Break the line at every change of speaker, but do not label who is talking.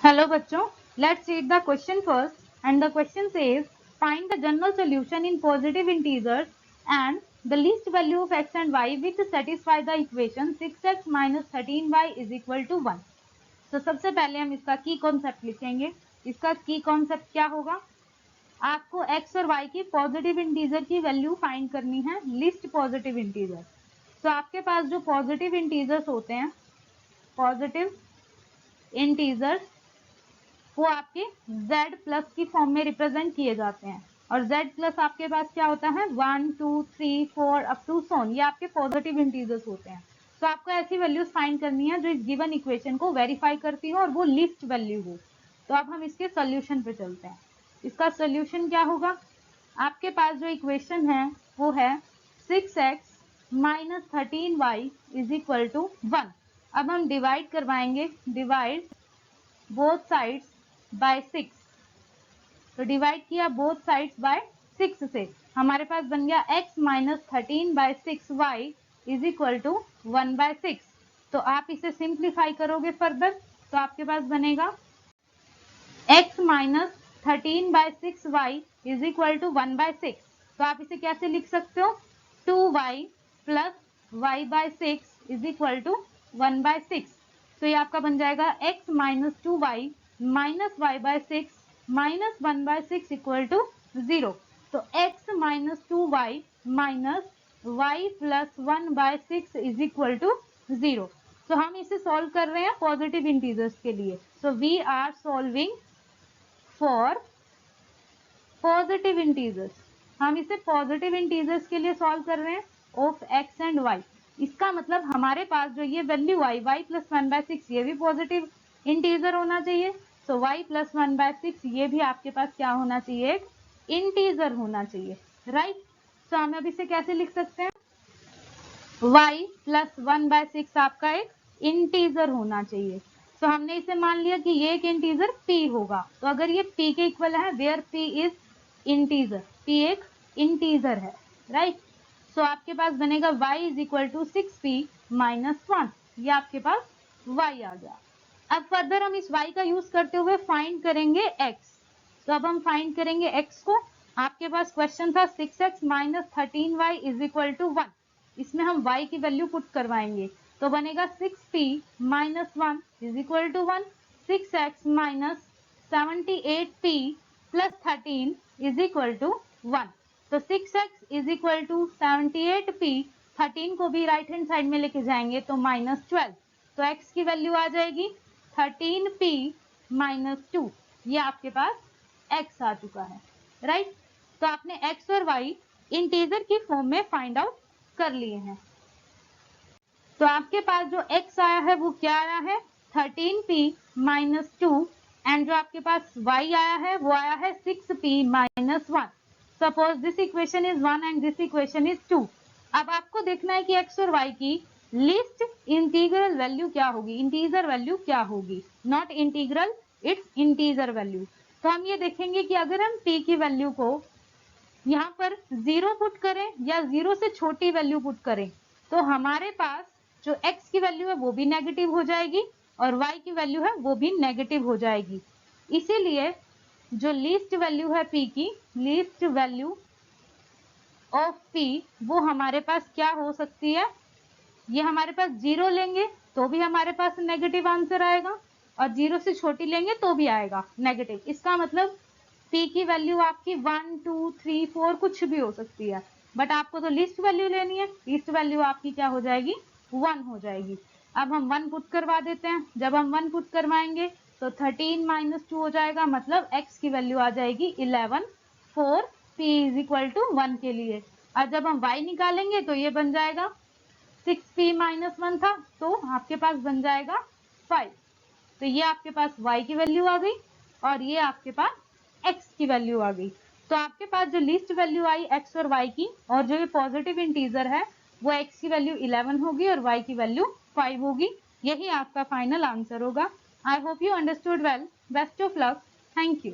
Hello बच्चों, let's read the question first and the question says find the general solution in positive integers and the least value of x and y which satisfy the equation 6x minus 13y is equal to 1. तो सबसे पहले हम इसका की concept लिखेंगे। इसका की concept क्या होगा? आपको x और y की पॉजिटिव इंटीजर की वैल्यू फाइंड करनी है, लिस्ट पॉजिटिव इंटीजर। तो आपके पास जो पॉजिटिव इंटीजर्स होते हैं, पॉजिटिव इंटीजर्स वो आपके z प्लस की फॉर्म में रिप्रेजेंट किए जाते हैं और z प्लस आपके पास क्या होता है 1 2 3 4 अप टू सोन, ये आपके पॉजिटिव इंटीजर्स होते हैं। तो आपको ऐसी वैल्यूज फाइंड करनी है जो इस गिवन इक्वेशन को वेरीफाई करती हो और वो लिस्ट वैल्यू हो। तो अब हम इसके सोल्यूशन पे चलते हैं। इसका सोल्यूशन क्या होगा? आपके पास जो इक्वेशन है वो है 6x minus 13y is equal to 1। अब हम डिवाइड करवाएंगे, डिवाइड बोथ साइड्स बाय 6। तो डिवाइड किया बोथ साइड्स बाय 6 से, हमारे पास बन गया x minus 13/6y is equal to 1/6। तो आप इसे सिंप्लीफाई करोगे फर्दर तो आपके पास बनेगा x minus 13/6y is equal to 1/6। तो आप इसे कैसे लिख सकते हो? 2y plus y/6 is equal to 1/6। तो ये आपका बन जाएगा x minus 2y minus y/6 minus 1/6 equal to 0। तो x minus 2y minus y plus 1/6 is equal to 0। तो हम इसे सॉल्व कर रहे हैं पॉजिटिव इंटीजर्स के लिए। So we are solving for positive integers. हम इसे पॉजिटिव इंटीजर्स के लिए सॉल्व कर रहे हैं ऑफ x एंड y। इसका मतलब हमारे पास जो ये वैल्यू आई y प्लस 1/6 ये भी पॉजिटिव इंटीजर होना चाहिए। सो y प्लस 1/6 ये भी आपके पास क्या होना चाहिए? एक इंटीजर होना चाहिए, राइट। तो हम अब इसे कैसे लिख सकते हैं? y प्लस 1/6 आपका एक इंटीजर होना चाहिए। तो हमने इसे मान लिया कि ये एक इंटीजर p होगा। तो अगर ये p के इक्वल है, where p is integer, p एक इंटीजर है, राइट। सो आपके पास बनेगा y is equal to 6p minus 1। ये आपके पास y आ गया। अब फर्दर हम इस y का यूज करते हुए फाइंड करेंगे x। तो अब हम फाइंड करेंगे x को। आपके पास क्वेश्चन था 6x minus 13y is equal to 1। इसमें हम y की वैल्यू पुट करवाएंगे तो बनेगा 6p minus 1 is equal to 1। 6x minus 78p plus 13 is equal to 1। तो 6x is equal to 78p, 13 को भी राइट हैंड साइड में लेके जाएंगे तो माइनस 12। तो x की वैल्यू आ जाएगी 13p माइनस 2। ये आपके पास x आ चुका है, राइट। तो आपने x और y इंटीजर की फॉर्म में फाइंड आउट कर लिए हैं। तो आपके पास जो x आया है वो क्या आया है? 13p माइनस 2 एंड जो आपके पास y आया है वो आया है 6p minus 1। Suppose this equation is 1 and this equation is 2। अब आपको देखना है कि x और y की लिस्ट इंटीग्रल वैल्यू क्या होगी, इंटीजर वैल्यू क्या होगी, not integral, it's integer value. तो हम ये देखेंगे कि अगर हम p की वैल्यू को यहाँ पर 0 पुट करें या 0 से छोटी वैल्यू पुट करें तो हमारे पास जो x की वैल्यू है वो भी नेगेटिव हो जाएगी और y की वैल्यू है वो भी नेगेटिव हो जाएगी। इसीलिए जो लीस्ट वैल्यू है p की, लीस्ट वैल्यू ऑफ p वो हमारे पास क्या हो सकती है? ये हमारे पास 0 लेंगे तो भी हमारे पास नेगेटिव आंसर आएगा और 0 से छोटी लेंगे तो भी आएगा नेगेटिव। इसका मतलब p की वैल्यू आपकी 1 2 3 4 कुछ भी हो सकती है, बट आपको तो लिस्ट वैल्यू लेनी है। लिस्ट वैल्यू आपकी क्या हो जाएगी? 1 हो जाएगी। अब हम 1 पुट करवा देते हैं। जब हम 1 पुट करवाएंगे तो 13 माइनस 2 हो जाएगा, मतलब x की वैल्यू आ जाएगी 11 4 p इज इक्वल टू 1 के लिए। और जब हम y निकालेंगे तो ये बन जाएगा 6p माइनस 1 था तो आपके पास बन जाएगा 5। तो ये आपके पास y की वैल्यू आ गई और ये आपके पास x की वैल्यू आ गई। तो आपके पास जो लिस्ट वैल्यू आई x और y की और जो ये पॉजिटिव इंटीजर है वो x की वैल्यू 11 होगी और y की वैल्यू 5 होगी। यही आपका फाइनल आंसर होगा। I hope you understood well. Best of luck. Thank you.